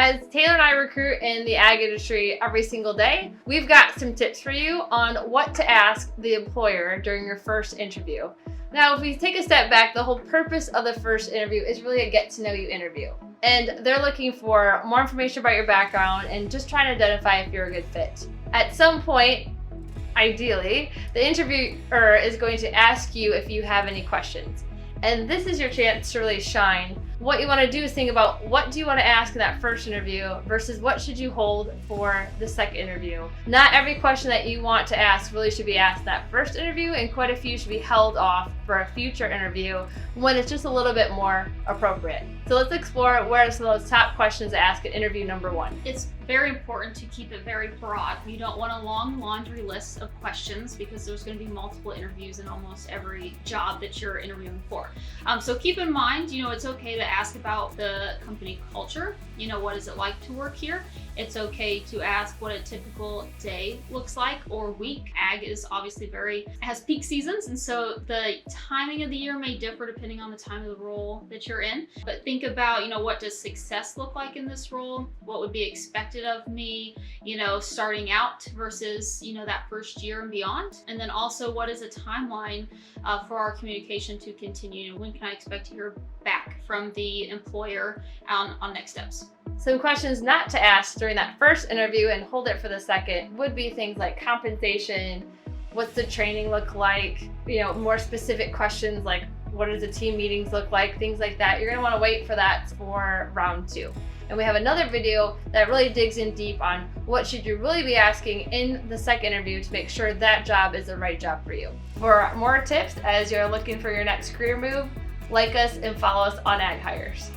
As Taylor and I recruit in the ag industry every single day, we've got some tips for you on what to ask the employer during your first interview. Now, if we take a step back, the whole purpose of the first interview is really a get-to-know-you interview. And they're looking for more information about your background and just trying to identify if you're a good fit. At some point, ideally, the interviewer is going to ask you if you have any questions. And this is your chance to really shine. What you want to do is think about what do you want to ask in that first interview versus what should you hold for the second interview. Not every question that you want to ask really should be asked in that first interview, and quite a few should be held off for a future interview when it's just a little bit more appropriate. So let's explore what are some of those top questions to ask at interview number 1. It's very important to keep it very broad. You don't want a long laundry list of questions because there's going to be multiple interviews in almost every job that you're interviewing for. So keep in mind, it's okay to ask about the company culture. What is it like to work here? It's okay to ask what a typical day looks like or week. Ag is obviously has peak seasons, and so the timing of the year may differ depending on the time of the role that you're in. But think about, what does success look like in this role? What would be expected of me, starting out versus, that first year and beyond? And then also, what is a timeline for our communication to continue? When can I expect to hear back from the employer on next steps? Some questions not to ask during that first interview and hold it for the second would be things like compensation, what's the training look like, more specific questions like what does the team meetings look like, things like that. You're gonna wanna wait for that for round 2. And we have another video that really digs in deep on what should you really be asking in the second interview to make sure that job is the right job for you. For more tips as you're looking for your next career move, like us and follow us on AgHires.